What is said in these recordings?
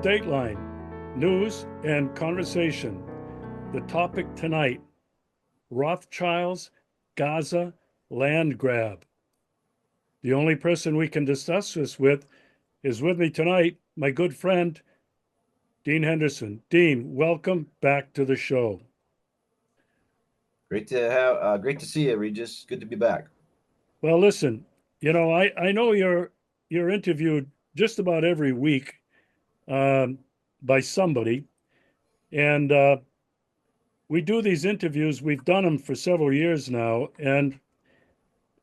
Dateline, news and conversation. The topic tonight, Rothschilds Gaza Land Grab. The only person we can discuss this with is with me tonight, my good friend, Dean Henderson. Dean, welcome back to the show. Great to see you, Regis. Good to be back. Well, listen, I know you're interviewed just about every week by somebody, and we do these interviews. We've done them for several years now, and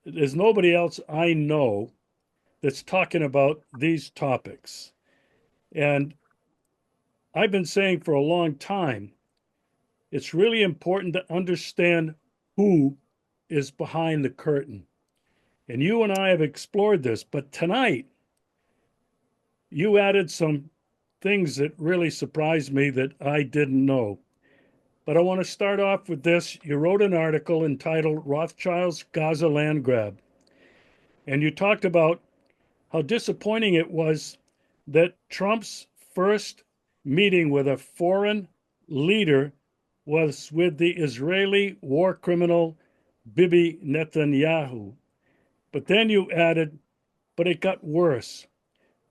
there's nobody else I know that's talking about these topics. And I've been saying for a long time, it's really important to understand who is behind the curtain. And you and I have explored this, but tonight you added some things that really surprised me that I didn't know. But I want to start off with this. You wrote an article entitled Rothschild's Gaza Land Grab. And you talked about how disappointing it was that Trump's first meeting with a foreign leader was with the Israeli war criminal Bibi Netanyahu. But then you added, but it got worse.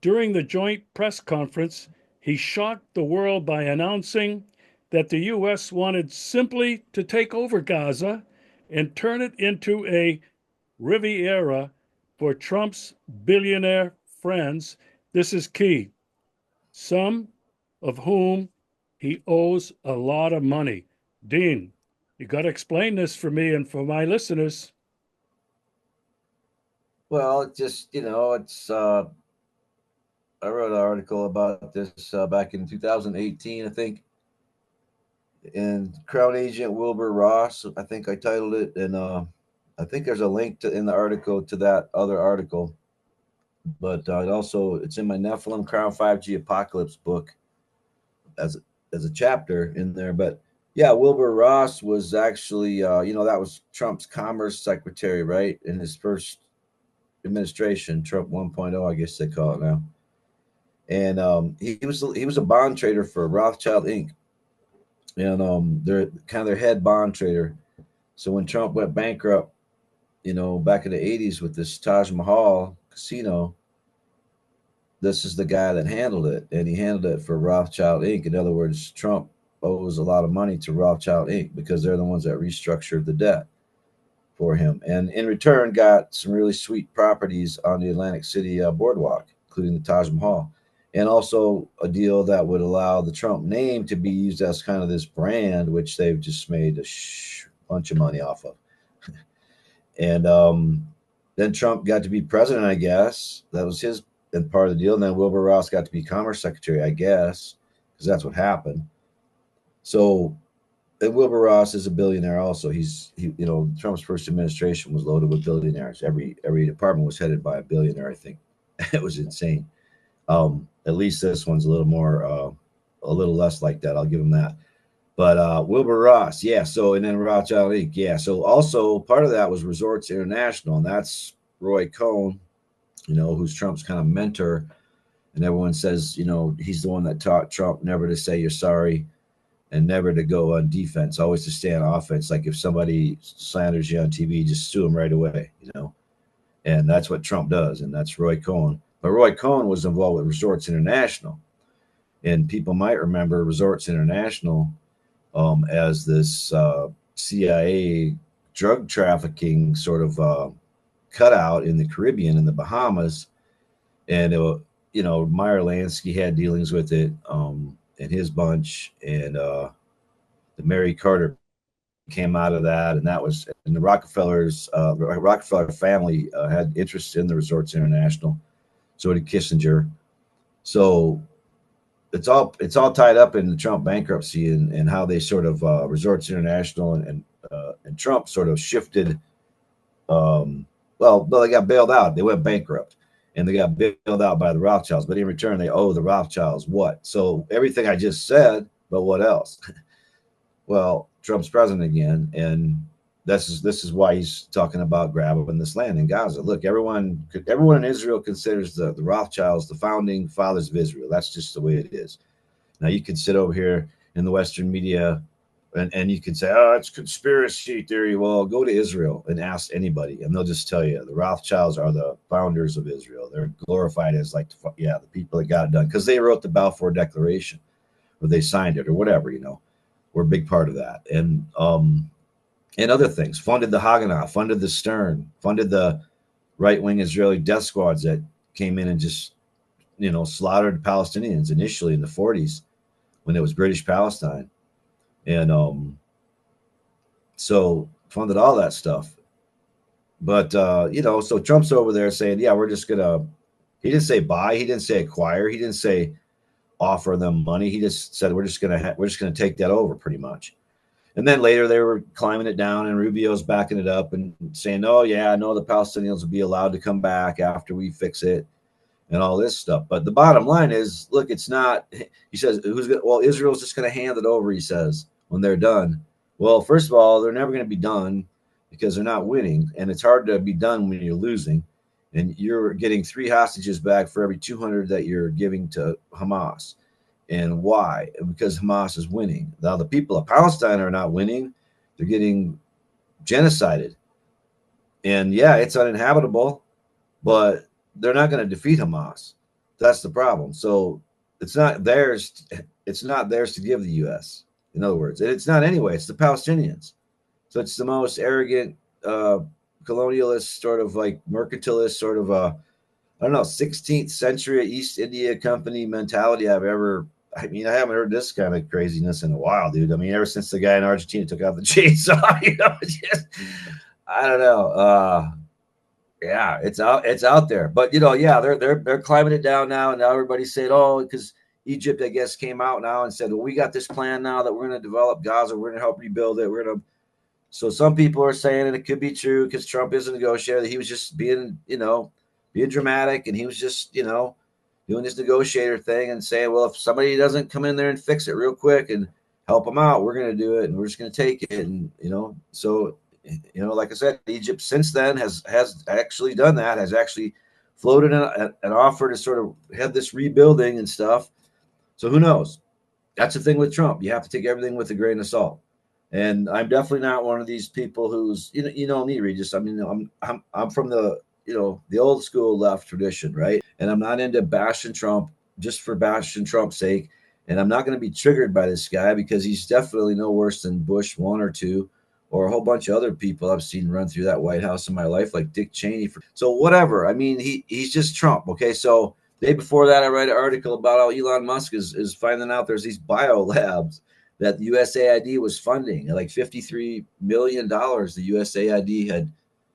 During the joint press conference, he shocked the world by announcing that the U.S. wanted simply to take over Gaza and turn it into a Riviera for Trump's billionaire friends. This is key. Some of whom he owes a lot of money. Dean, you got to explain this for me and for my listeners. Well, it just it's I wrote an article about this back in 2018, I think, and Crown Agent Wilbur Ross, I think I titled it, and I think there's a link in the article to that other article, but it's in my Nephilim Crown 5G Apocalypse book as as a chapter in there. But yeah, Wilbur Ross was actually that was Trump's Commerce Secretary, right, in his first administration, Trump 1.0, I guess they call it now. And he was a bond trader for Rothschild Inc. And they're kind of their head bond trader. So when Trump went bankrupt, back in the 80s with this Taj Mahal casino, this is the guy that handled it, and he handled it for Rothschild Inc. In other words, Trump owes a lot of money to Rothschild Inc. because they're the ones that restructured the debt for him, and in return got some really sweet properties on the Atlantic City boardwalk, including the Taj Mahal, and also a deal that would allow the Trump name to be used as kind of this brand, which they've just made a bunch of money off of. And then Trump got to be president, I guess. That was his and part of the deal. And then Wilbur Ross got to be Commerce Secretary, I guess, because that's what happened. So, and Wilbur Ross is a billionaire also. Trump's first administration was loaded with billionaires. Every department was headed by a billionaire, I think. It was insane. At least this one's a little more, a little less like that. I'll give him that. But Wilbur Ross, yeah. So, and then Rothschild Inc., yeah. So also part of that was Resorts International, and that's Roy Cohn, who's Trump's kind of mentor. And everyone says, he's the one that taught Trump never to say you're sorry and never to go on defense, always to stay on offense. Like if somebody slanders you on TV, just sue them right away, And that's what Trump does, and that's Roy Cohn. But Roy Cohn was involved with Resorts International. And people might remember Resorts International as this CIA drug trafficking sort of cutout in the Caribbean and the Bahamas. And, Meyer Lansky had dealings with it and his bunch. And the Mary Carter came out of that. And the Rockefeller family had interest in the Resorts International. So did Kissinger. So it's all tied up in the Trump bankruptcy and how they sort of Resorts International and Trump sort of shifted. They got bailed out. They went bankrupt, and they got bailed out by the Rothschilds. But in return, they owe the Rothschilds what? So everything I just said, but what else? Well, Trump's president again, and this is why he's talking about grabbing this land in Gaza. Look, everyone in Israel considers the Rothschilds the founding fathers of Israel. That's just the way it is. Now you can sit over here in the Western media and you can say, oh, it's conspiracy theory. Well, go to Israel and ask anybody, and they'll just tell you the Rothschilds are the founders of Israel. They're glorified as like, the people that got it done because they wrote the Balfour Declaration or they signed it or whatever, we're a big part of that. And other things, funded the Haganah, funded the Stern, funded the right-wing Israeli death squads that came in and just, slaughtered Palestinians initially in the 40s when it was British Palestine. And so funded all that stuff. But, so Trump's over there saying, yeah, we're just going to, he didn't say buy, he didn't say acquire, he didn't say offer them money. He just said, we're just going to take that over pretty much. And then later they were climbing it down, and Rubio's backing it up and saying, oh, yeah, no, the Palestinians will be allowed to come back after we fix it and all this stuff. But the bottom line is, look, it's not, he says, Israel's just going to hand it over, he says, when they're done. Well, first of all, they're never going to be done because they're not winning. And it's hard to be done when you're losing. And you're getting 3 hostages back for every 200 that you're giving to Hamas. And why? Because Hamas is winning. Now, the people of Palestine are not winning. They're getting genocided. And yeah, it's uninhabitable, but they're not going to defeat Hamas. That's the problem. So it's not theirs. It's not theirs to give the U.S. In other words, it's not anyway. It's the Palestinians. So it's the most arrogant, colonialist, sort of like mercantilist, sort of I don't know, 16th century East India Company mentality I've ever. I mean, I haven't heard this kind of craziness in a while, dude. I mean, ever since the guy in Argentina took out the chainsaw, just, I don't know. Yeah, it's out there. But yeah, they're climbing it down now, and now everybody's saying, oh, because Egypt, I guess, came out now and said, well, we got this plan now that we're going to develop Gaza, we're going to help rebuild it, we're going to. So some people are saying, and it could be true because Trump is a negotiator, that he was just being dramatic, and he was just, doing this negotiator thing and saying, well, if somebody doesn't come in there and fix it real quick and help them out, we're going to do it, and we're just going to take it. And, so, like I said, Egypt since then has actually done that, has actually floated an offer to sort of have this rebuilding and stuff. So who knows? That's the thing with Trump. You have to take everything with a grain of salt. And I'm definitely not one of these people who's, me, Regis. I mean, I'm from the old school left tradition, right? And I'm not into bashing Trump just for bashing Trump's sake. And I'm not going to be triggered by this guy because he's definitely no worse than Bush 1 or 2 or a whole bunch of other people I've seen run through that White House in my life, like Dick Cheney. So whatever. I mean, he's just Trump. Okay. So the day before that, I read an article about how Elon Musk is finding out there's these bio labs that the USAID was funding, like $53 million the USAID had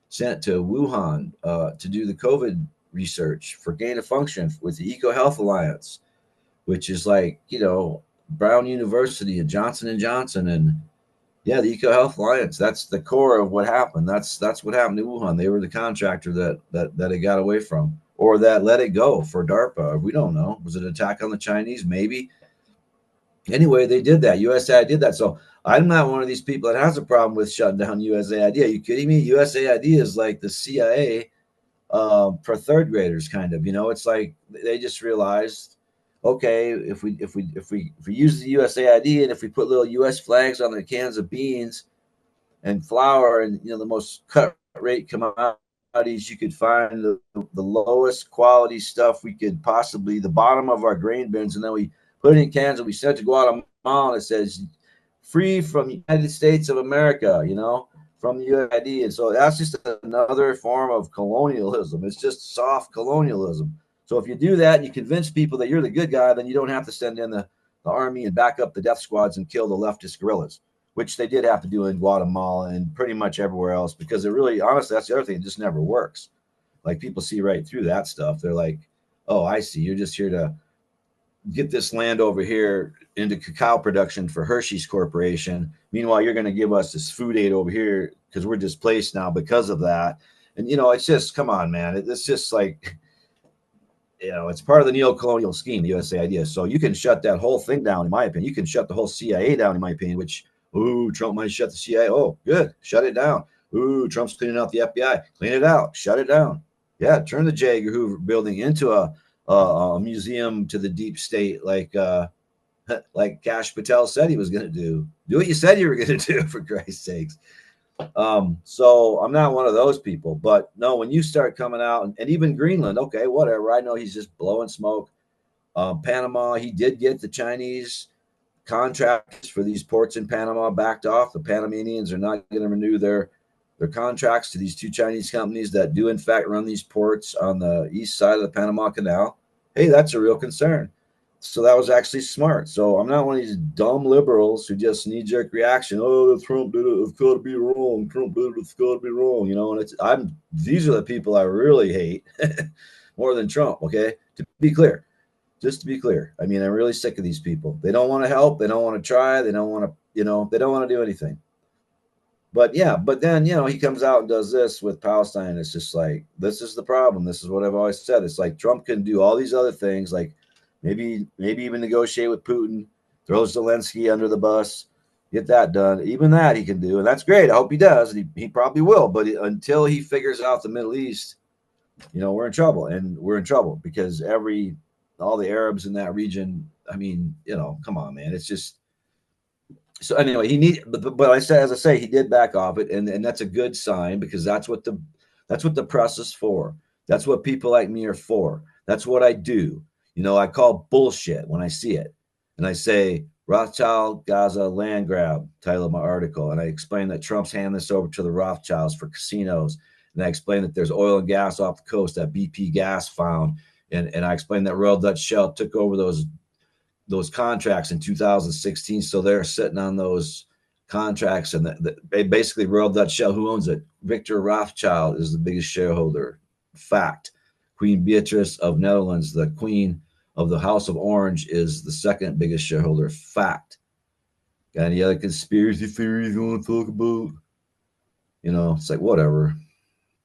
sent to Wuhan to do the COVID research for gain of function with the EcoHealth Alliance, which is like, Brown University and Johnson & Johnson. And yeah, the EcoHealth Alliance, that's the core of what happened. That's what happened to Wuhan. They were the contractor that it got away from, or that let it go for DARPA. We don't know. Was it an attack on the Chinese? Maybe. Anyway, they did that. USAID did that. So I'm not one of these people that has a problem with shutting down USAID. Are you kidding me? USAID is like the CIA for third graders, kind of. It's like they just realized, okay, if we use the USAID and if we put little US flags on the cans of beans and flour and the most cut rate commodities you could find, the lowest quality stuff we could possibly, the bottom of our grain bins, and then we put it in cans and we sent it to Guatemala, and it says free from the United States of America, from the USAID. And so that's just another form of colonialism. It's just soft colonialism. So if you do that and you convince people that you're the good guy, then you don't have to send in the army and back up the death squads and kill the leftist guerrillas, which they did have to do in Guatemala and pretty much everywhere else, because it really, honestly, that's the other thing. It just never works. Like, people see right through that stuff. They're like, oh, I see. You're just here to get this land over here into cacao production for Hershey's Corporation. Meanwhile, you're going to give us this food aid over here because we're displaced now because of that. And, it's just, come on, man. It's just like, it's part of the neo-colonial scheme, the USA idea. So you can shut that whole thing down, in my opinion. You can shut the whole CIA down, in my opinion, which Ooh, Trump might shut the CIA. Oh, good. Shut it down. Ooh, Trump's cleaning out the FBI. Clean it out. Shut it down. Yeah, turn the J. Edgar Hoover building into a museum to the deep state, like Kash Patel said he was going to do. Do what you said you were going to do, for Christ's sakes. So I'm not one of those people, but no, when you start coming out and even Greenland, okay, whatever. I know he's just blowing smoke. Panama, he did get the Chinese contracts for these ports in Panama backed off. The Panamanians are not going to renew their contracts to these two Chinese companies that do in fact run these ports on the east side of the Panama Canal. Hey, that's a real concern. So that was actually smart. So I'm not one of these dumb liberals who just knee-jerk reaction. Oh, Trump did it. It's got to be wrong. Trump did it. It's got to be wrong. You know, and these are the people I really hate more than Trump. Okay, to be clear, just to be clear. I mean, I'm really sick of these people. They don't want to help. They don't want to try. They don't want to, they don't want to do anything. But yeah, but then, he comes out and does this with Palestine. It's just like, this is the problem. This is what I've always said. It's like Trump can do all these other things, like maybe even negotiate with Putin, throw Zelensky under the bus, get that done. Even that he can do. And that's great. I hope he does. He probably will. But until he figures out the Middle East, we're in trouble. And we're in trouble because all the Arabs in that region, I mean, come on, man. It's just, so anyway, but as I say, he did back off it, and that's a good sign because that's what the press is for. That's what people like me are for. That's what I do. I call bullshit when I see it, and I say Rothschild Gaza Land Grab, title of my article, and I explain that Trump's handing this over to the Rothschilds for casinos, and I explain that there's oil and gas off the coast that BP Gas found, and I explain that Royal Dutch Shell took over those contracts in 2016. So they're sitting on those contracts, and basically Royal Dutch Shell, who owns it? Victor Rothschild is the biggest shareholder. Fact. Queen Beatrice of Netherlands, the Queen of the House of Orange, is the second biggest shareholder. Fact. Got any other conspiracy theories you want to talk about? It's like, whatever.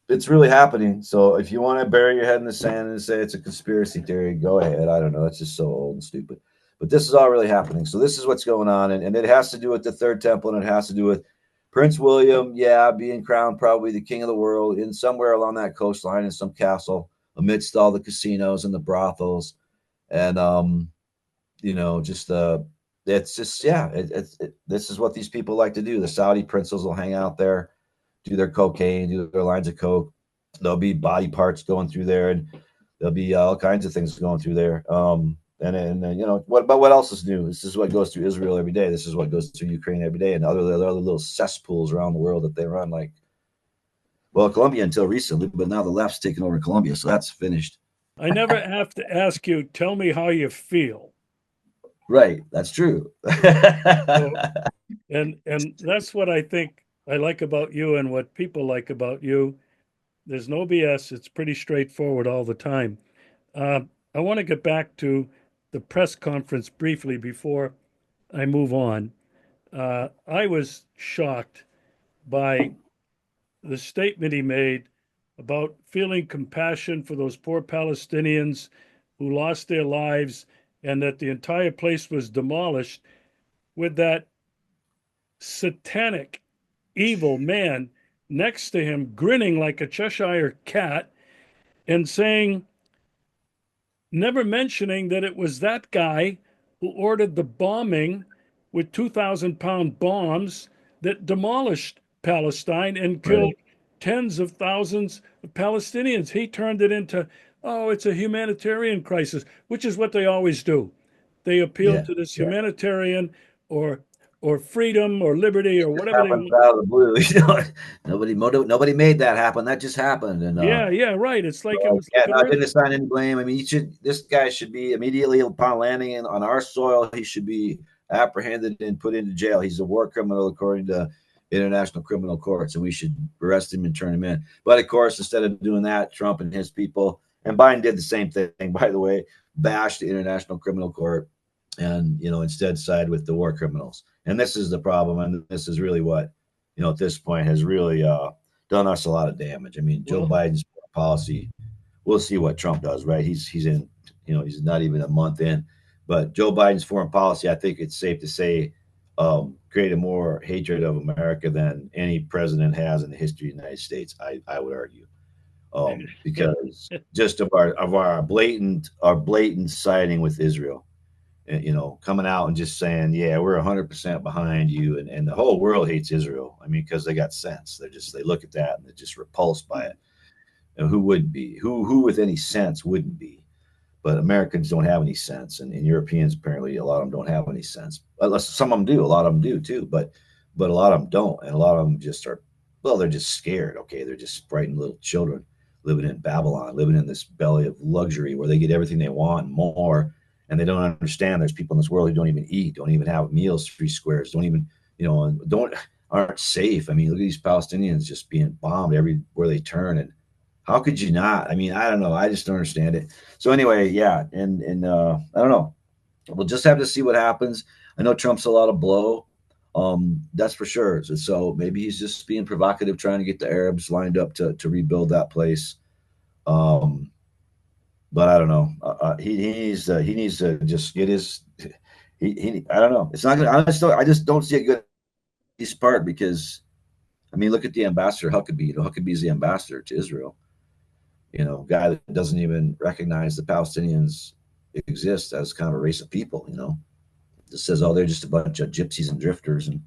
It's really happening. So if you want to bury your head in the sand and say it's a conspiracy theory, go ahead. I don't know. It's just so old and stupid. But this is all really happening. So this is what's going on. And it has to do with the third temple, and it has to do with Prince William, being crowned probably the king of the world in somewhere along that coastline in some castle amidst all the casinos and the brothels. And, it's just, this is what these people like to do. The Saudi princes will hang out there, do their cocaine, do their lines of coke. There'll be body parts going through there, and there'll be all kinds of things going through there. What else is new? This is what goes through Israel every day. This is what goes through Ukraine every day, and other little cesspools around the world that they run, like, well, Colombia until recently, but now the left's taking over Colombia, so that's finished. I never have to ask you, tell me how you feel. Right, that's true. So, and that's what I think I like about you and what people like about you. There's no BS. It's pretty straightforward all the time. I want to get back to the press conference briefly before I move on. I was shocked by the statement he made about feeling compassion for those poor Palestinians who lost their lives and that the entire place was demolished, with that satanic, evil man next to him grinning like a Cheshire cat and saying, never mentioning that it was that guy who ordered the bombing with 2,000-pound bombs that demolished Palestine and killed Right. tens of thousands of Palestinians. He turned it into, oh, it's a humanitarian crisis, which is what they always do. They appeal Yeah. to this Yeah. humanitarian or freedom or liberty or Just whatever they happens want. out of the blue. Nobody made that happen. That just happened. And Yeah, right. It's like it was yeah, like an no, I earth. didn't assign any blame. I mean, this guy should be immediately upon landing on our soil. He should be apprehended and put into jail. He's a war criminal according to international criminal courts, and we should arrest him and turn him in. But of course, instead of doing that, Trump and his people, and Biden did the same thing, by the way, bashed the international criminal court, and instead side with the war criminals. And this is the problem, and this is really what at this point has really done us a lot of damage. I mean, Joe Well, Biden's policy, we'll see what Trump does, right? He's in, he's not even a month in, but Joe Biden's foreign policy, I think it's safe to say, created more hatred of America than any president has in the history of the United States. I would argue, because just of our blatant siding with Israel, coming out and just saying, yeah, we're 100% behind you, and the whole world hates Israel. I mean, because they got sense. They look at that and they're just repulsed by it. And who would be? Who with any sense wouldn't be? But Americans don't have any sense, and Europeans apparently a lot of them don't have any sense. Some of them do, a lot of them do too, but a lot of them don't, and a lot of them just are. Well, they're just scared. Okay, they're just frightened little children living in Babylon, living in this belly of luxury where they get everything they want and more, and they don't understand. There's people in this world who don't even eat, don't even have meals, free squares, don't even don't aren't safe. I mean, look at these Palestinians just being bombed everywhere they turn, and how could you not? I mean, I don't know. I just don't understand it. So anyway, yeah, and I don't know. We'll just have to see what happens. I know Trump's a lot of blow. That's for sure. So maybe he's just being provocative, trying to get the Arabs lined up to rebuild that place. Um, but I don't know. He needs to just get his. I don't know. It's not gonna. I just don't see a good part because I mean, look at the ambassador Huckabee. Huckabee's the ambassador to Israel. Guy that doesn't even recognize the Palestinians exist as kind of a race of people. Just says, oh, they're just a bunch of gypsies and drifters, and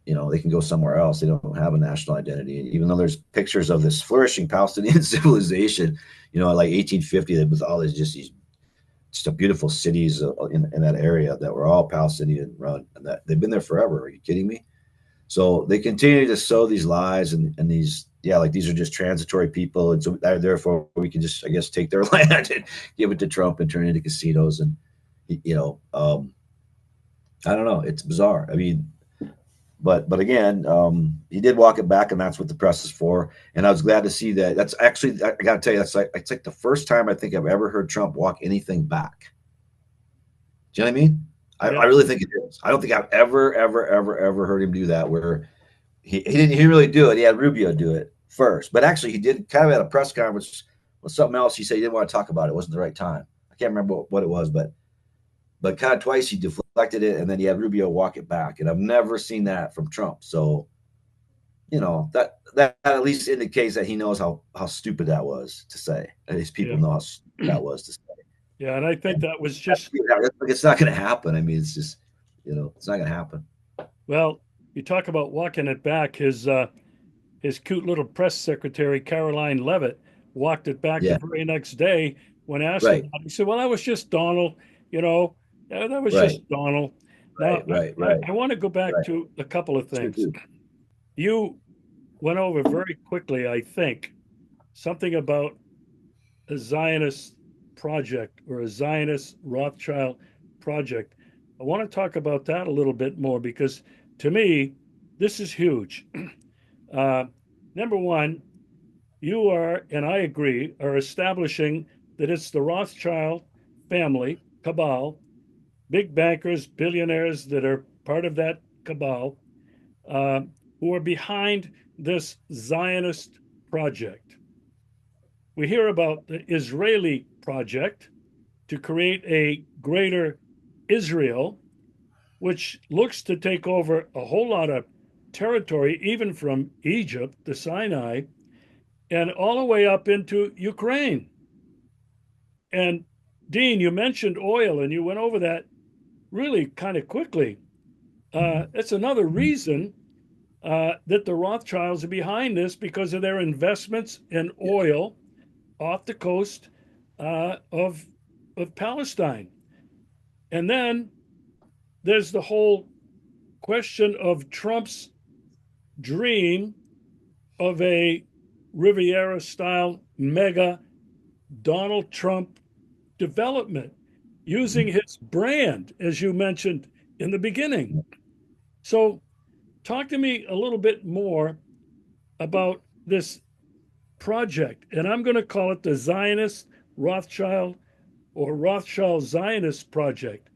they can go somewhere else. They don't have a national identity, even though there's pictures of this flourishing Palestinian civilization. Like 1850, with all these just a beautiful cities in that area that were all Palestinian run, and that they've been there forever. Are you kidding me? So they continue to sow these lies and these, yeah, like these are just transitory people. And so therefore we can just, I guess, take their land and give it to Trump and turn it into casinos. And, I don't know. It's bizarre. I mean, but again, he did walk it back, and that's what the press is for. And I was glad to see that. That's actually, I got to tell you, it's like the first time I think I've ever heard Trump walk anything back. Do you know what I mean? Yeah. I really think it is. I don't think I've ever heard him do that where he really do it. He had Rubio do it first, but actually he did kind of at a press conference with something else. He said he didn't want to talk about it. It wasn't the right time. I can't remember what it was, but kind of twice he deflected it, and then he had Rubio walk it back. And I've never seen that from Trump. So that at least indicates that he knows how stupid that was to say. At least people know how stupid that was to say. Yeah, and I think that was just. It's not going to happen. I mean, it's just it's not going to happen. Well, you talk about walking it back. His cute little press secretary, Caroline Levitt, walked it back the Yeah. very next day when asked Right. about it. He said, well, that was just Donald, that was Right. just Donald. Now, Right. I want to go back Right. to a couple of Sure things. do. You went over very quickly, I think, something about a Zionist project or a Zionist Rothschild project. I want to talk about that a little bit more because to me, this is huge. Uh, Number one, you are, and I agree, are establishing that it's the Rothschild family cabal, big bankers, billionaires that are part of that cabal, uh, who are behind this Zionist project. We hear about the Israeli project to create a greater Israel, which looks to take over a whole lot of territory, even from Egypt, the Sinai, and all the way up into Ukraine. And Dean, you mentioned oil, and you went over that really kind of quickly. It's another reason that the Rothschilds are behind this because of their investments in Yeah. oil off the coast of Palestine. And then there's the whole question of Trump's dream of a Riviera style mega Donald Trump development using Mhm. his brand, as you mentioned in the beginning. So, talk to me a little bit more about this project. And I'm going to call it the Zionist Rothschild or Rothschild Zionist Project.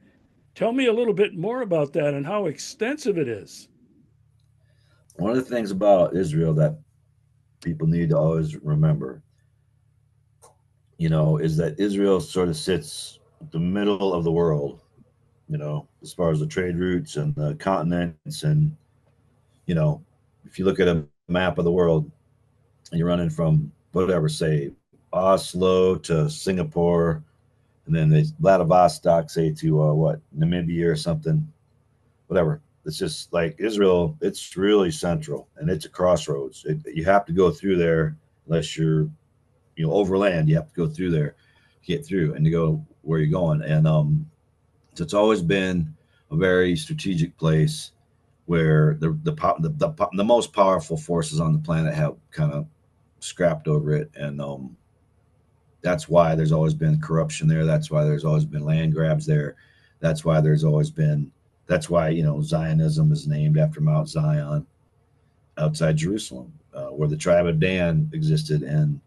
Tell me a little bit more about that and how extensive it is. One of the things about Israel that people need to always remember, is that Israel sort of sits the middle of the world, as far as the trade routes and the continents. And, you know, if you look at a map of the world and you're running from whatever, say, Oslo to Singapore, and then they Vladivostok, say, to what, Namibia or something, whatever. It's just like Israel, it's really central and it's a crossroads. You have to go through there unless you're, overland. You have to go through there, get through, and to go where you're going. And so it's always been a very strategic place where the most powerful forces on the planet have kind of scrapped over it, and that's why there's always been corruption there. That's why there's always been land grabs there. That's why there's always been. That's why Zionism is named after Mount Zion outside Jerusalem, where the tribe of Dan existed, and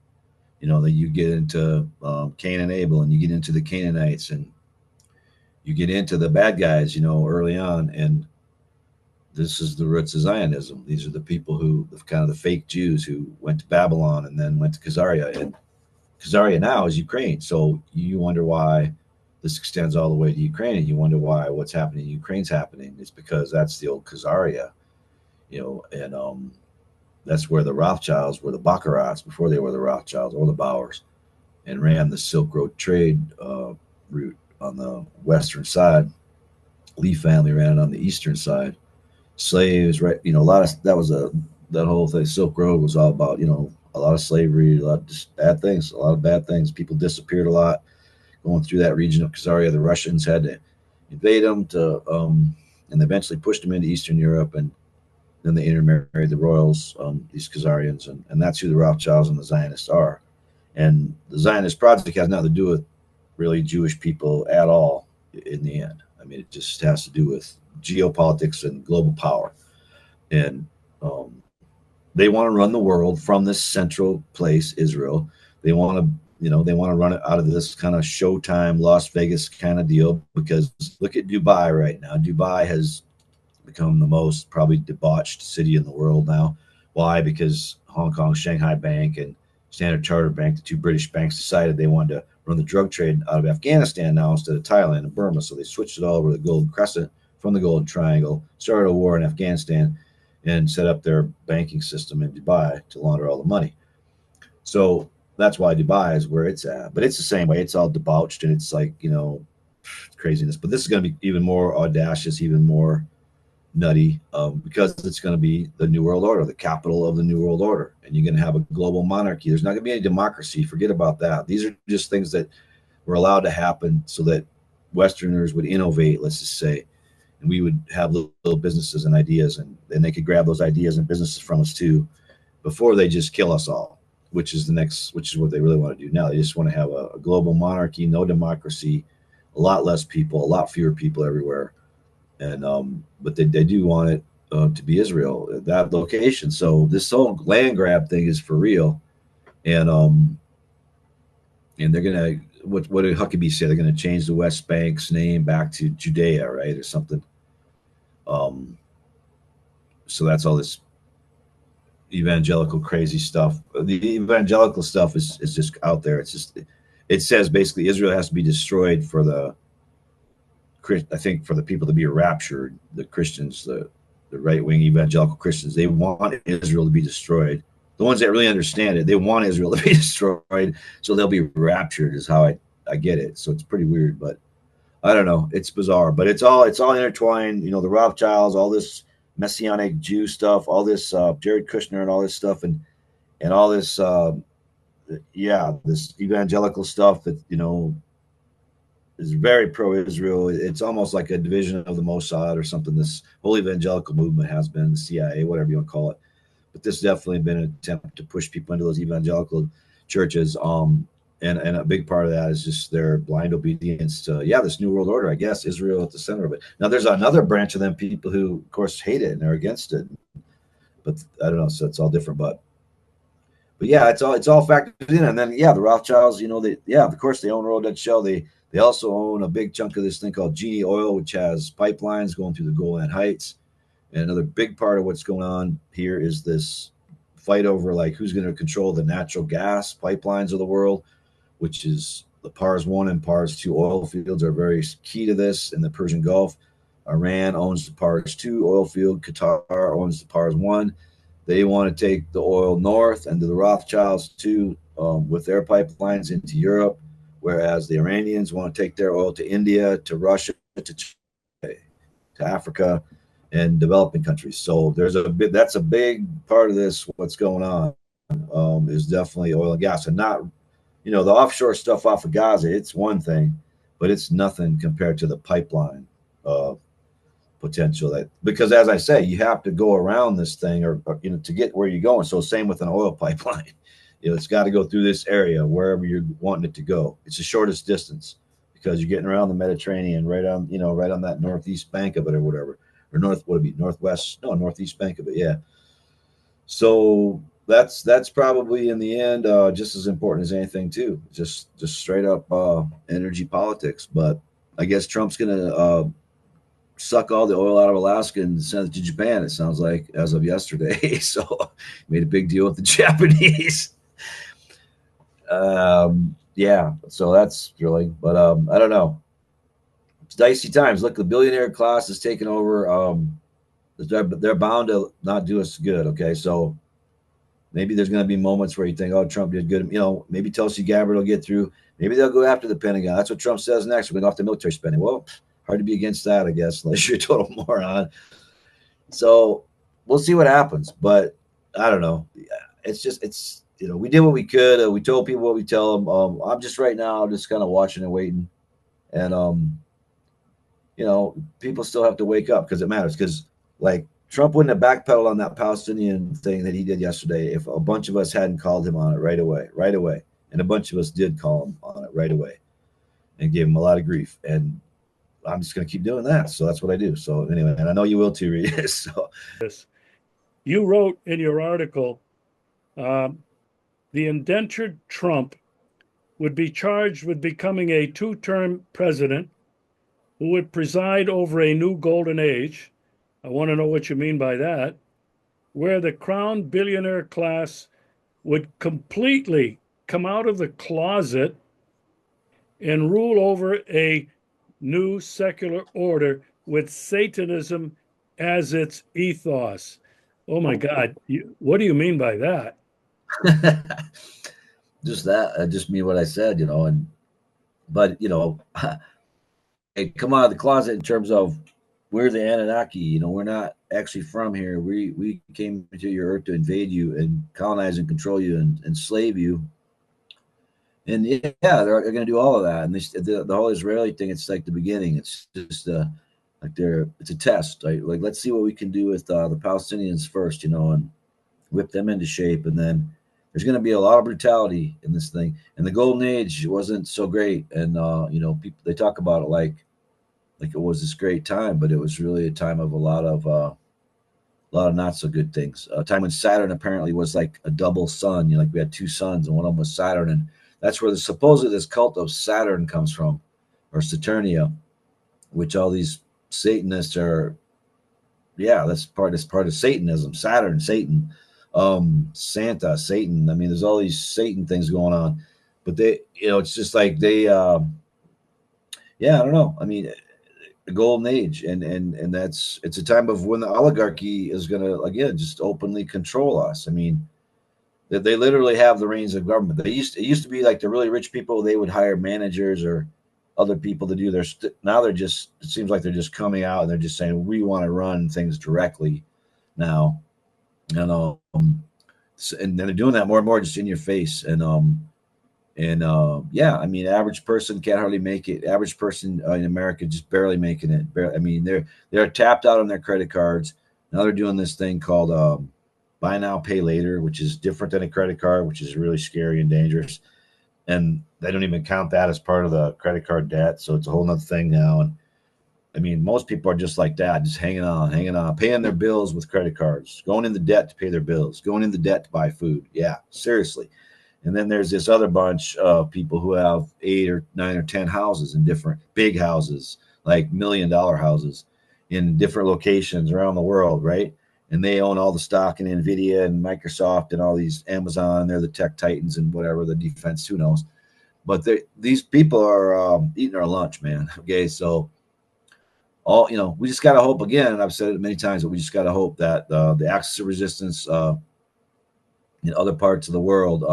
that you get into Cain and Abel, and you get into the Canaanites, and you get into the bad guys, early on, and this is the roots of Zionism. These are the people who, kind of the fake Jews who went to Babylon and then went to Khazaria, and Khazaria now is Ukraine. So you wonder why this extends all the way to Ukraine, and you wonder why what's happening in Ukraine's happening. It's because that's the old Khazaria, and that's where the Rothschilds were, the Baccarats before they were the Rothschilds or the Bowers, and ran the Silk Road trade route on the western side. Lee family ran it on the eastern side. Slaves, right? A lot of that whole thing. Silk Road was all about a lot of slavery, a lot of just bad things, a lot of bad things. People disappeared a lot going through that region of Khazaria. The Russians had to invade them and eventually pushed them into Eastern Europe, and then they intermarried the royals, these Khazarians, and that's who the Rothschilds and the Zionists are. And the Zionist project has nothing to do with really Jewish people at all in the end. I mean, it just has to do with geopolitics and global power. And they want to run the world from this central place, Israel. They want to, they want to run it out of this kind of Showtime, Las Vegas kind of deal, because look at Dubai right now. Dubai has become the most probably debauched city in the world now. Why? Because Hong Kong, Shanghai Bank, and Standard Chartered Bank, the two British banks, decided they wanted to run the drug trade out of Afghanistan now instead of Thailand and Burma. So they switched it all over to the Golden Crescent from the Golden Triangle, started a war in Afghanistan, and set up their banking system in Dubai to launder all the money. So that's why Dubai is where it's at. But it's the same way. It's all debauched, and it's like, craziness. But this is going to be even more audacious, even more nutty, because it's going to be the New World Order, the capital of the New World Order. And you're going to have a global monarchy. There's not going to be any democracy. Forget about that. These are just things that were allowed to happen so that Westerners would innovate, let's just say, and we would have little businesses and ideas, and they could grab those ideas and businesses from us too, before they just kill us all, which is what they really want to do now. They just want to have a global monarchy, no democracy, a lot less people, a lot fewer people everywhere. And but they do want it to be Israel, that location. So this whole land grab thing is for real, and they're gonna what did Huckabee say? They're gonna change the West Bank's name back to Judea, right, or something. Um, so that's all this evangelical crazy stuff. The evangelical stuff is just out there. It says basically Israel has to be destroyed for the, I think, for the people to be raptured. The Christians, the right wing evangelical Christians, they want Israel to be destroyed. The ones that really understand it, they want Israel to be destroyed, so they'll be raptured. Is how I get it. So it's pretty weird, but I don't know. It's bizarre, but it's all intertwined. The Rothschilds, all this Messianic Jew stuff, all this Jared Kushner and all this stuff, and all this this evangelical stuff that is very pro-Israel. It's almost like a division of the Mossad or something. This whole evangelical movement has been the CIA, whatever you want to call it. But this has definitely been an attempt to push people into those evangelical churches. And a big part of that is just their blind obedience to, this New World Order, I guess, Israel at the center of it. Now, there's another branch of them, people who, of course, hate it and are against it. But I don't know, so it's all different. But yeah, it's all factored in. And then, the Rothschilds, of course, they own Royal Shell. They also own a big chunk of this thing called GD Oil, which has pipelines going through the Golan Heights. And another big part of what's going on here is this fight over, like, who's going to control the natural gas pipelines of the world, which is the Pars 1 and Pars 2 oil fields are very key to this in the Persian Gulf. Iran owns the Pars 2 oil field. Qatar owns the Pars 1. They want to take the oil north and to the Rothschilds too, with their pipelines into Europe, whereas the Iranians want to take their oil to India, to Russia, to Africa, and developing countries. So there's a bit that's a big part of this. What's going on is definitely oil and gas, and not the offshore stuff off of Gaza. It's one thing, but it's nothing compared to the pipeline potential. That because as I say, you have to go around this thing or to get where you're going. So same with an oil pipeline. It's got to go through this area wherever you're wanting it to go. It's the shortest distance because you're getting around the Mediterranean, right on that northeast bank of it or whatever, or northeast bank of it. Yeah. So that's probably in the end just as important as anything too. Just straight up energy politics. But I guess Trump's gonna suck all the oil out of Alaska and send it to Japan. It sounds like as of yesterday. So made a big deal with the Japanese. Yeah, so that's thrilling, but I don't know. It's dicey times. Look, the billionaire class is taking over. They're bound to not do us good. Okay, so maybe there's going to be moments where you think, "Oh, Trump did good." Maybe Tulsi Gabbard will get through. Maybe they'll go after the Pentagon. That's what Trump says next. We're going to go after military spending. Well, hard to be against that, I guess, unless you're a total moron. So we'll see what happens, but I don't know. It's we did what we could. We told people what we tell them. I'm just right now just kind of watching and waiting, and people still have to wake up because it matters. Because like Trump wouldn't have backpedaled on that Palestinian thing that he did yesterday if a bunch of us hadn't called him on it right away, and a bunch of us did call him on it right away, and gave him a lot of grief. And I'm just going to keep doing that. So that's what I do. So anyway, and I know you will too, Reed. So you wrote in your article, the indentured Trump would be charged with becoming a two-term president who would preside over a new golden age. I want to know what you mean by that, where the crown billionaire class would completely come out of the closet and rule over a new secular order with Satanism as its ethos. Oh my God. What do you mean by that? just that. I just mean what I said, but hey, come out of the closet in terms of we're the Anunnaki. We're not actually from here. We came to your earth to invade you and colonize and control you and enslave you. And yeah, they're going to do all of that. And the whole Israeli thing, it's like the beginning. It's just it's a test. Right? Like, let's see what we can do with the Palestinians first, and whip them into shape. And then there's going to be a lot of brutality in this thing. And the golden age wasn't so great. And people, they talk about it like it was this great time, but it was really a time of a lot of not so good things. A time when Saturn apparently was like a double sun. Like we had two suns, and one of them was Saturn, and that's where supposedly this cult of Saturn comes from, or Saturnia, which all these Satanists are. Yeah, that's part of Satanism. Saturn, Satan, Santa, Satan. I mean, there's all these Satan things going on, but they, it's just like they. Yeah, I don't know. I mean, the golden age, and it's a time of when the oligarchy is going to again just openly control us. I mean, they literally have the reins of government. It used to be like the really rich people, they would hire managers or other people to do now they're just, it seems like they're just coming out and they're just saying we want to run things directly now, and they're doing that more and more just in your face. Yeah, I mean, average person can't hardly make it. Average person in America just barely making it. I mean, they're tapped out on their credit cards. Now they're doing this thing called buy now, pay later, which is different than a credit card, which is really scary and dangerous. And they don't even count that as part of the credit card debt. So it's a whole nother thing now. And I mean, most people are just like that, just hanging on, paying their bills with credit cards, going into debt to pay their bills, going into debt to buy food. Yeah, seriously. And then there's this other bunch of people who have 8 or 9 or 10 houses in different big houses, like $1 million houses in different locations around the world, right? And they own all the stock in NVIDIA and Microsoft and all these Amazon. They're the tech titans and whatever, the defense, who knows. but these people are eating our lunch, man. Okay, so we just got to hope again. And I've said it many times, but we just got to hope that the axis of resistance in other parts of the world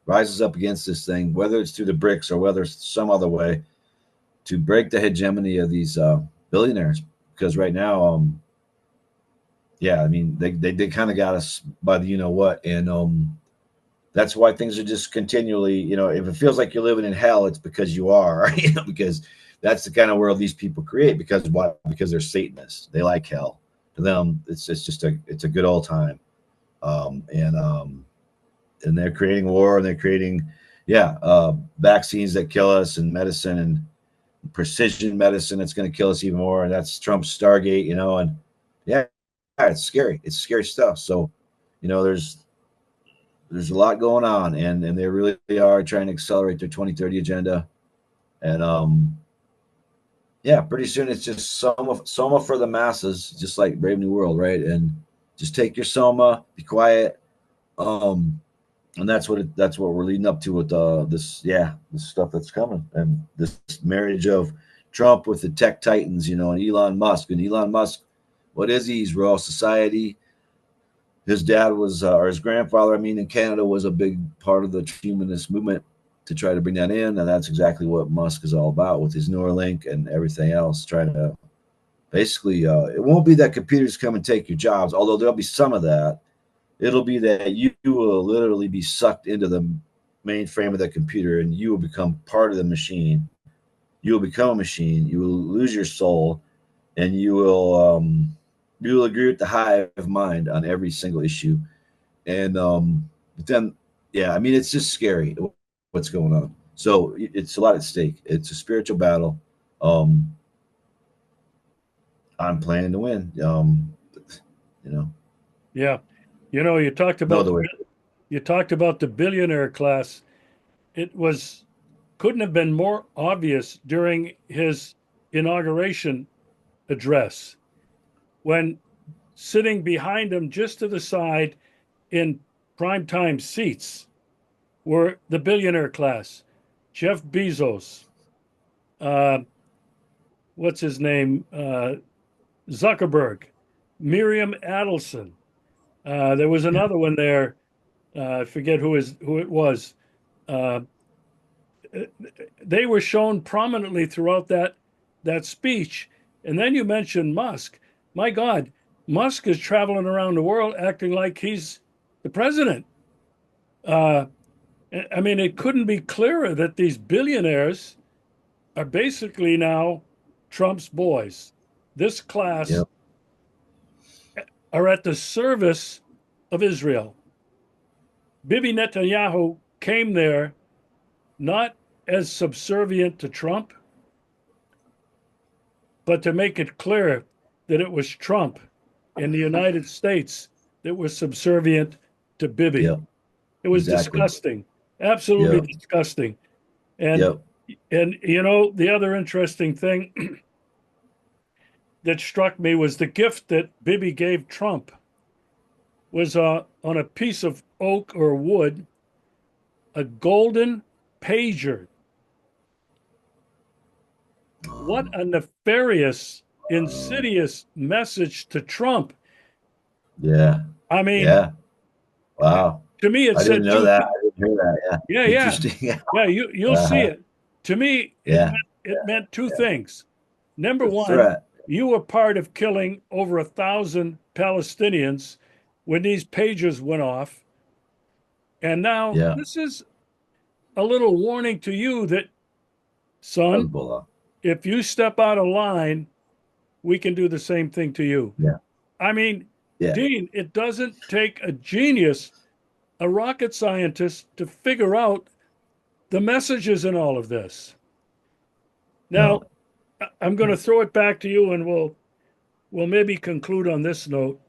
rises up against this thing, whether it's through the BRICS or whether it's some other way, to break the hegemony of these billionaires. Because right now, yeah, I mean, they kind of got us by the what, and that's why things are just continually, if it feels like you're living in hell, it's because you are, because that's the kind of world these people create. Because why? Because they're Satanists. They like hell. To them, it's just a good old time, and they're creating war, and they're creating, vaccines that kill us, and medicine and precision medicine that's going to kill us even more, and that's Trump's Stargate, and yeah, it's scary. It's scary stuff. So, there's a lot going on, and they really are trying to accelerate their 2030 agenda, and yeah, pretty soon it's just Soma for the masses, just like Brave New World, right? And just take your Soma, be quiet, um, and that's what we're leading up to with this stuff that's coming, and this marriage of Trump with the tech titans, and Elon Musk. And Elon Musk, what is he? He's Royal Society. His dad was, or his grandfather, I mean, in Canada, was a big part of the humanist movement to try to bring that in, and that's exactly what Musk is all about with his Neuralink and everything else, trying to basically, it won't be that computers come and take your jobs, although there'll be some of that. It'll be that you will literally be sucked into the mainframe of the computer, and you will become part of the machine. You will become a machine. You will lose your soul, and you will agree with the hive mind on every single issue. And but then, yeah, I mean, it's just scary what's going on. So it's a lot at stake. It's a spiritual battle. Um, I'm planning to win. You know, Yeah. You talked no about other way. the billionaire class. It couldn't have been more obvious during his inauguration address when sitting behind him just to the side in primetime seats were the billionaire class. Jeff Bezos, uh, what's his name? Zuckerberg, Miriam Adelson. There was Yeah, another one there. I forget who it was. Uh, they were shown prominently throughout that speech. And then you mentioned Musk. My God, Musk is traveling around the world acting like he's the president. Uh, I mean, it couldn't be clearer that these billionaires are basically now Trump's boys. This class yeah, are at the service of Israel. Bibi Netanyahu came there not as subservient to Trump, but to make it clear that it was Trump in the United States that was subservient to Bibi. yeah, It was exactly. disgusting, absolutely Yeah, disgusting. And yeah. the other interesting thing that struck me was the gift that Bibi gave Trump was on a piece of oak or wood, a golden pager. What Um, a nefarious, insidious message to Trump. yeah, I mean, yeah. Wow. to me, it I didn't said know two that. things. I didn't hear that. Yeah. Yeah, yeah, Interesting. yeah. You'll see uh-huh. it. To me, Yeah. it meant two Yeah. things. Number The one, threat. you were part of killing over 1,000 Palestinians when these pagers went off, and now Yeah. this is a little warning to you that, son, Hezbollah. if you step out of line, we can do the same thing to you. Yeah. I mean, Yeah. Dean, it doesn't take a genius, a rocket scientist, to figure out the messages in all of this. Now, No. I'm going to throw it back to you, and we'll maybe conclude on this note.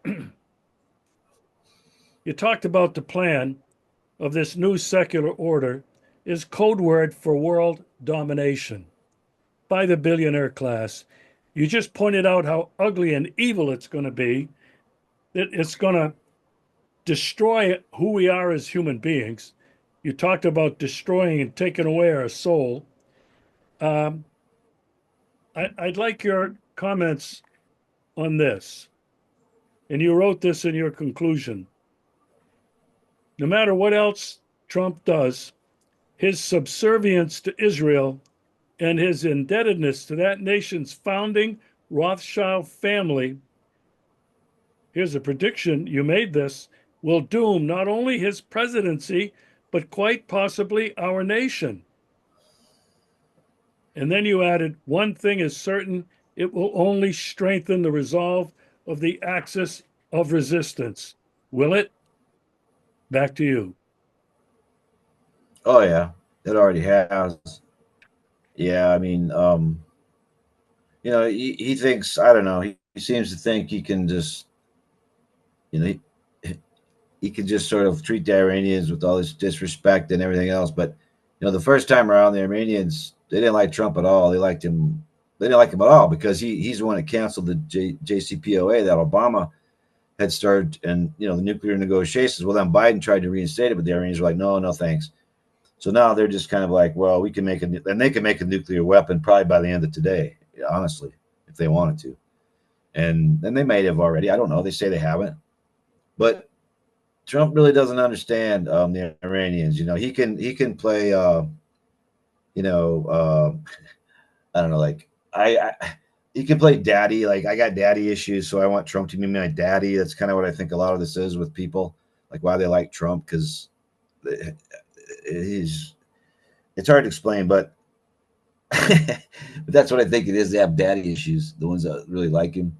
You talked about the plan of this new secular order is code word for world domination by the billionaire class. You just pointed out how ugly and evil it's going to be, that it's going to destroy who we are as human beings. You talked about destroying and taking away our soul. Um, I'd like your comments on this. And you wrote this in your conclusion. No matter what else Trump does, his subservience to Israel and his indebtedness to that nation's founding Rothschild family, here's a prediction, you made this, will doom not only his presidency, but quite possibly our nation. And then you added, one thing is certain, it will only strengthen the resolve of the axis of resistance. Will it? Back to you. Oh yeah, it already has. Yeah, I mean, he thinks I don't know. He seems to think he can just, you know, he can just sort of treat the Iranians with all this disrespect and everything else. But the first time around, the Iranians they didn't like Trump at all. They liked him. They didn't like him at all because he's the one that canceled the JCPOA that Obama had started, and the nuclear negotiations. Well, then Biden tried to reinstate it, but the Iranians were like, no, no, thanks. So now they're just kind of like, well, we can make and they can make a nuclear weapon probably by the end of today, honestly, if they wanted to. And then they may have already. I don't know. They say they haven't, but Trump really doesn't understand the Iranians. He can play. You know, I don't know. Like he can play daddy. Like I got daddy issues, so I want Trump to be my daddy. That's kind of what I think a lot of this is with people. Like why they like Trump because he's. It's hard to explain, but but that's what I think it is. They have daddy issues. The ones that really like him.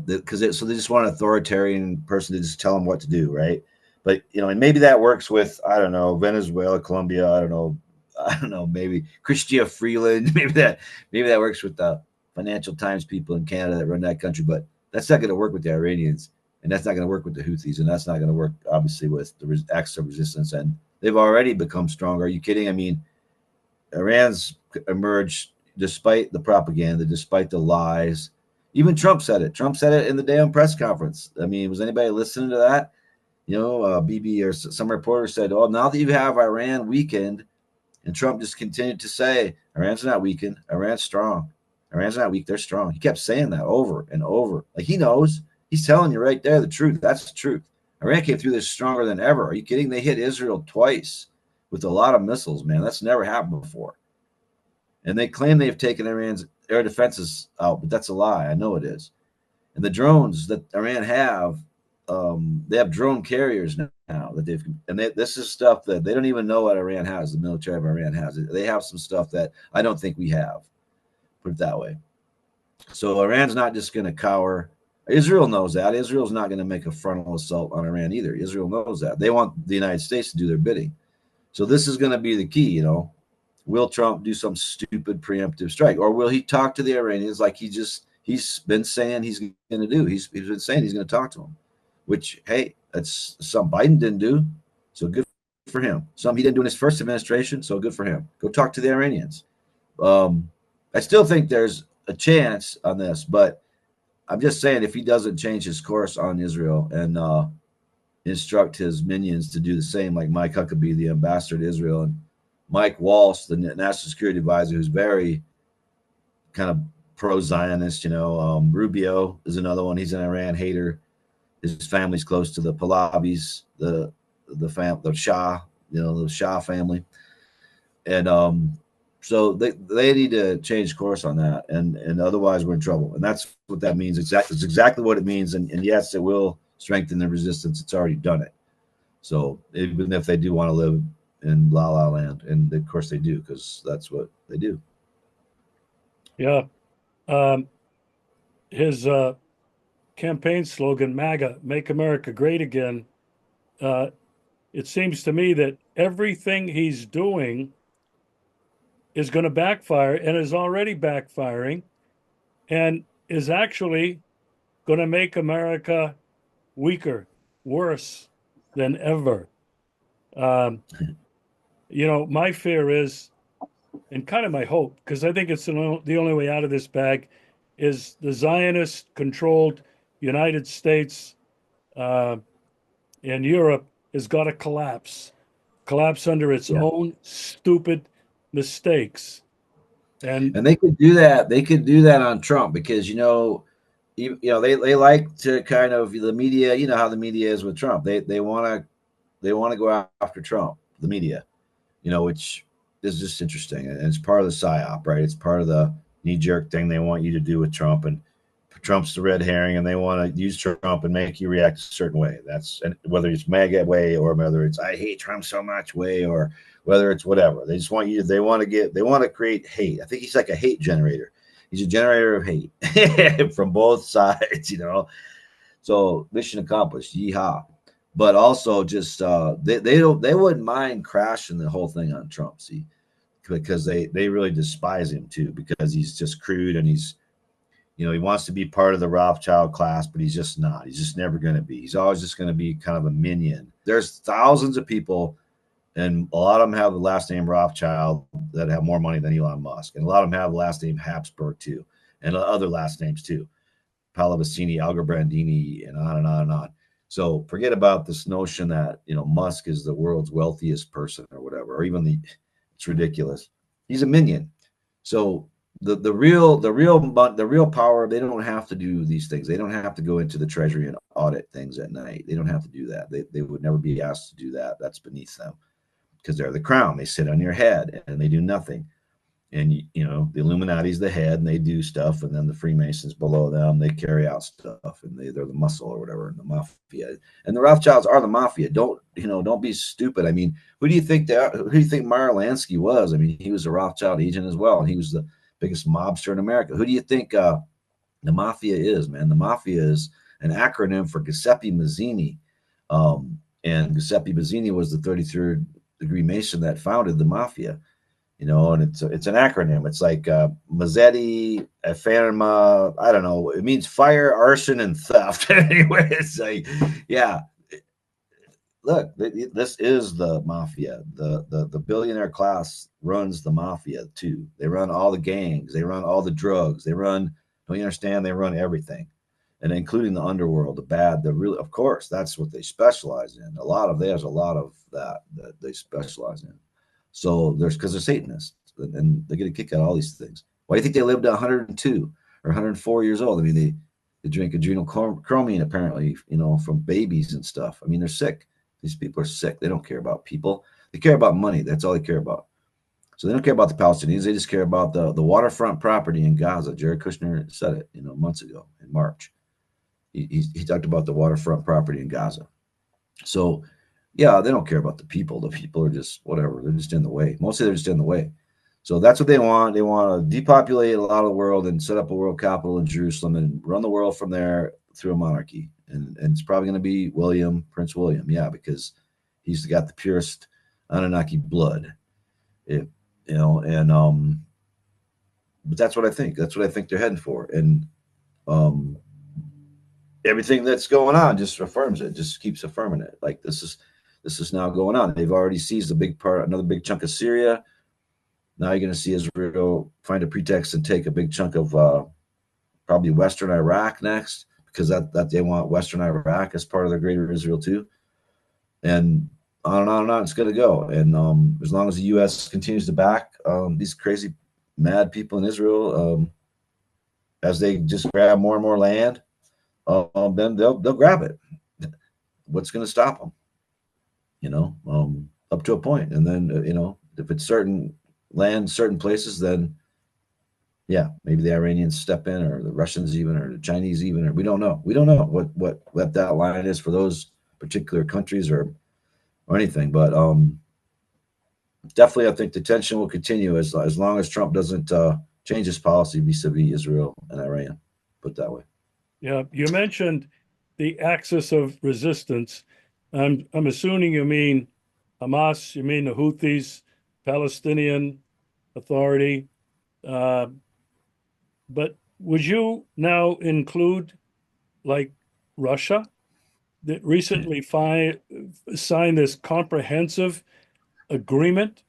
Because so they just want an authoritarian person to just tell them what to do, right? But and maybe that works with I don't know Venezuela, Colombia, I don't know, maybe Chrystia Freeland, maybe that works with the Financial Times people in Canada that run that country, but that's not going to work with the Iranians, and that's not going to work with the Houthis, and that's not going to work obviously with the acts of resistance, and they've already become stronger. Are you kidding? I mean, Iran's emerged despite the propaganda, despite the lies. Even Trump said it. Trump said it in the damn press conference. I mean, was anybody listening to that? Bibi or some reporter said, "Oh, now that you have Iran weakened," and Trump just continued to say, "Iran's not weakened. Iran's strong. Iran's not weak. They're strong." He kept saying that over and over. Like he knows. He's telling you right there the truth. That's the truth. Iran came through this stronger than ever. Are you kidding? They hit Israel twice with a lot of missiles, man. That's never happened before. And they claim they've taken Iran's air defenses out, but that's a lie. I know it is. And the drones that Iran have, they have drone carriers now that this is stuff that they don't even know what Iran has. The military of Iran has it. They have some stuff that I don't think we have. Put it that way. So Iran's not just going to cower. Israel knows that. Israel's not going to make a frontal assault on Iran either. Israel knows that. They want the United States to do their bidding. So this is going to be the key, Will Trump do some stupid preemptive strike, or will he talk to the Iranians like he's been saying he's going to do? He's been saying he's going to talk to them, which hey, that's some Biden didn't do, so good for him. Some he didn't do in his first administration, so good for him. Go talk to the Iranians. I still think there's a chance on this, but I'm just saying if he doesn't change his course on Israel and instruct his minions to do the same, like Mike Huckabee, the ambassador to Israel, and Mike Waltz, the national security advisor, who's very kind of pro-Zionist. Rubio is another one. He's an Iran hater. His family's close to the Pahlavis, the Shah, the Shah family, and so they need to change course on that, and otherwise we're in trouble. And that's what that means. It's exactly what it means. And yes, it will strengthen the resistance. It's already done it. So even if they do want to live in La La Land, and of course they do, because that's what they do. Yeah. Um, his campaign slogan, MAGA, Make America Great Again, uh, it seems to me that everything he's doing is going to backfire and is already backfiring and is actually going to make America weaker, worse than ever. Um, my fear is, and kind of my hope, because I think it's the only way out of this bag, is the Zionist controlled United States and Europe has got to collapse. collapse under its Yeah. own stupid mistakes. And And they could do that. They could do that on Trump because they like to kind of the media. You know how the media is with Trump. They want to go after Trump. The media, which is just interesting, and it's part of the psyop, right? It's part of the knee jerk thing they want you to do with Trump, and Trump's the red herring, and they want to use Trump and make you react a certain way. That's and whether it's MAGA way or whether it's I hate Trump so much way or whether it's whatever. They just want you. They want to create hate. I think he's like a hate generator. He's a generator of hate from both sides. So mission accomplished. Yeehaw. But also just they wouldn't mind crashing the whole thing on Trump, see, because they really despise him too, because he's just crude and he wants to be part of the Rothschild class, but he's just not. He's just never going to be. He's always just going to be kind of a minion. There's thousands of people, and a lot of them have the last name Rothschild that have more money than Elon Musk, and a lot of them have the last name Habsburg too, and other last names too, Palavicini, Algabrandini, and on and on and on. So forget about this notion that Musk is the world's wealthiest person or whatever, or even it's ridiculous. He's a minion. So the real power, they don't have to do these things. They don't have to go into the treasury and audit things at night. They don't have to do that. They would never be asked to do that. That's beneath them because they're the crown. They sit on your head and they do nothing. And the Illuminati's the head and they do stuff, and then the Freemasons below them, they carry out stuff, and they're the muscle or whatever, and the mafia. And the Rothschilds are the mafia. Don't be stupid. I mean, who do you think Meyer Lansky was? I mean, he was a Rothschild agent as well, and he was the biggest mobster in America. Who do you think the mafia is, man? The mafia is an acronym for Giuseppe Mazzini. And Giuseppe Mazzini was the 33rd degree Mason that founded the mafia. And it's an acronym. It's like Mazzetti, Ferma. I don't know. It means fire, arson, and theft. Anyway, it's like, yeah. Look, this is the mafia. The billionaire class runs the mafia too. They run all the gangs. They run all the drugs. They run. Don't you understand? They run everything, and including the underworld, the bad, the real. Of course, that's what they specialize in. There's a lot of that they specialize in. So because they're Satanists and they get a kick out of all these things. Why do you think they lived to 102 or 104 years old? I mean, they drink adrenochromine apparently, from babies and stuff. I mean, they're sick. These people are sick. They don't care about people. They care about money. That's all they care about. So they don't care about the Palestinians. They just care about the waterfront property in Gaza. Jared Kushner said it, months ago in March. He talked about the waterfront property in Gaza. So yeah, they don't care about the people. The people are just whatever. They're just in the way. Mostly they're just in the way. So that's what they want. They want to depopulate a lot of the world and set up a world capital in Jerusalem and run the world from there through a monarchy. And it's probably going to be Prince William. Yeah, because he's got the purest Anunnaki blood. But that's what I think. That's what I think they're heading for. And everything that's going on just affirms it, just keeps affirming it. Like this is now going on. They've already seized another big chunk of Syria. Now you're going to see Israel find a pretext and take a big chunk of probably Western Iraq next, because that they want Western Iraq as part of the greater Israel too. And on and on and on it's going to go. And as long as the U.S. continues to back these crazy, mad people in Israel, as they just grab more and more land, then they'll grab it. What's going to stop them? Up to a point. And then, if it's certain land, certain places, then yeah, maybe the Iranians step in, or the Russians even, or the Chinese even, or we don't know. We don't know what that line is for those particular countries or anything. But definitely, I think the tension will continue as long as Trump doesn't change his policy vis-a-vis Israel and Iran. Put it that way. yeah, you mentioned the axis of resistance. I'm assuming you mean Hamas, you mean the Houthis, Palestinian Authority. Uh, but would you now include like Russia that recently signed this comprehensive agreement?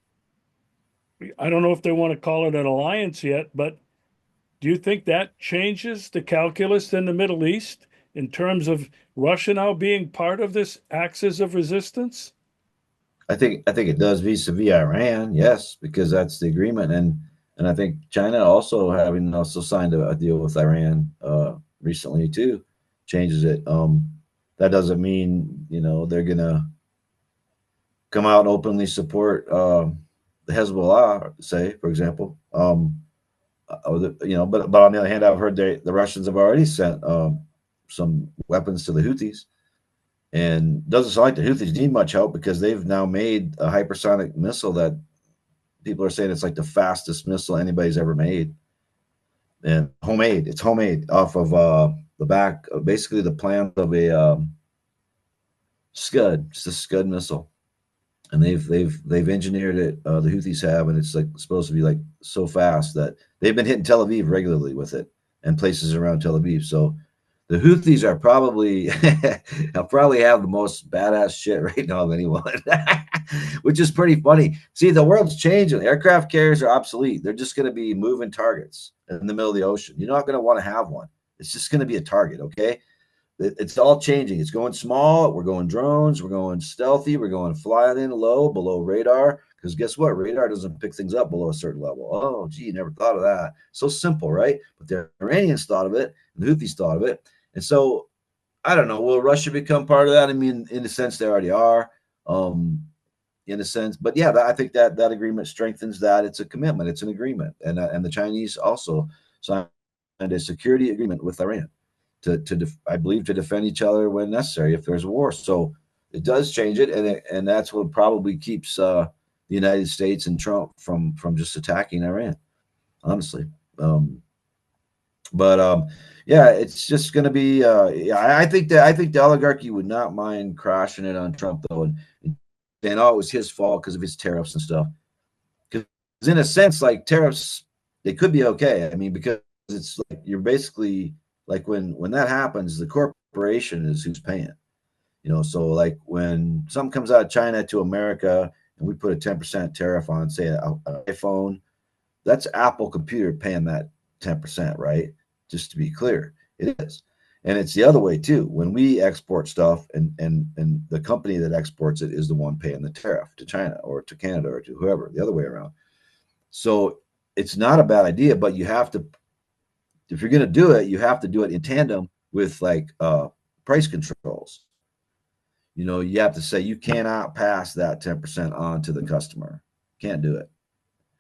I don't know if they want to call it an alliance yet, but do you think that changes the calculus in the Middle East in terms of Russia now being part of this axis of resistance? I think it does vis-a-vis Iran, yes, because that's the agreement, and I think China also having also signed a deal with Iran recently too changes it. That doesn't mean they're gonna come out and openly support the Hezbollah, say for example. But on the other hand, I've heard the Russians have already sent some weapons to the Houthis, and doesn't sound like the Houthis need much help because they've now made a hypersonic missile that people are saying it's like the fastest missile anybody's ever made, and homemade. It's homemade off of the back, basically the plan of a Scud, just a Scud missile, and they've engineered it. The Houthis have, and it's like supposed to be like so fast that they've been hitting Tel Aviv regularly with it and places around Tel Aviv. So the Houthis are probably they'll probably have the most badass shit right now of anyone, which is pretty funny. See, the world's changing. Aircraft carriers are obsolete. They're just going to be moving targets in the middle of the ocean. You're not going to want to have one. It's just going to be a target. Okay. It's all changing. It's going small. We're going drones. We're going stealthy. We're going flying in low, below radar. Because guess what? Radar doesn't pick things up below a certain level. Oh, gee, never thought of that. So simple, right? But the Iranians thought of it. The Houthis thought of it. And so I don't know. Will Russia become part of that? I mean, in a sense, they already are. In a sense, but yeah, I think that agreement strengthens that. It's a commitment. It's an agreement, and the Chinese also signed a security agreement with Iran I believe, to defend each other when necessary if there's a war. So it does change it, and that's what probably keeps the United States and Trump from just attacking Iran, honestly. But yeah, it's just going to be. Yeah, I think the oligarchy would not mind crashing it on Trump though, and saying, "Oh, it was his fault because of his tariffs and stuff." Because in a sense, like tariffs, they could be okay. I mean, because it's like you're basically like when that happens, the corporation is who's paying. So like when something comes out of China to America and we put a 10% tariff on, say, an iPhone, that's Apple Computer paying that 10%, right? Just to be clear, it is. And it's the other way too. When we export stuff and the company that exports it is the one paying the tariff to China or to Canada or to whoever, the other way around. So it's not a bad idea, but you have to, if you're going to do it, you have to do it in tandem with like price controls. You have to say you cannot pass that 10% on to the customer. Can't do it.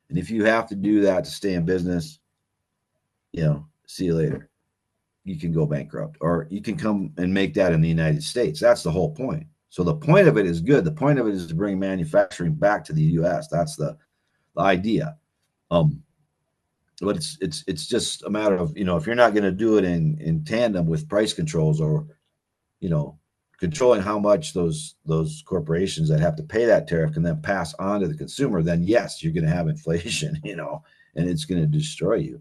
And if you have to do that to stay in business, see you later. You can go bankrupt, or you can come and make that in the United States. That's the whole point. So the point of it is good. The point of it is to bring manufacturing back to the U.S. That's the idea. But it's just a matter of, if you're not going to do it in tandem with price controls, or controlling how much those corporations that have to pay that tariff can then pass on to the consumer, then yes, you're going to have inflation, and it's going to destroy you.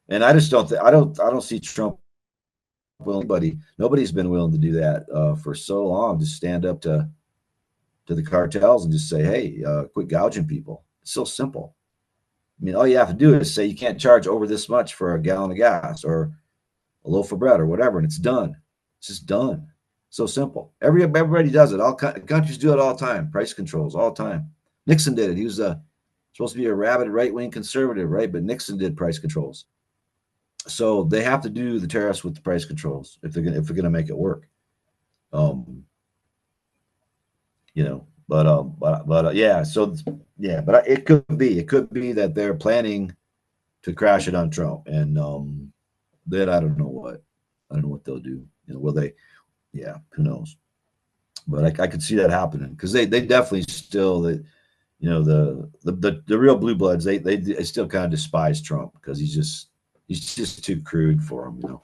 And I just don't I don't see Trump willing. Nobody's been willing to do that for so long. Just stand up to the cartels and just say, hey, quit gouging people. It's so simple. I mean, all you have to do is say you can't charge over this much for a gallon of gas or a loaf of bread or whatever, and it's done. It's just done. So simple. Everybody does it. All countries do it all the time. Price controls all the time. Nixon did it. He was supposed to be a rabid right-wing conservative, right? But Nixon did price controls. So they have to do the tariffs with the price controls if they're gonna make it work. Yeah. So yeah, but it could be that they're planning to crash it on Trump, and then I don't know what they'll do. Will they? Yeah, who knows? But I could see that happening because they definitely still the real blue bloods they still kind of despise Trump because he's just too crude for them.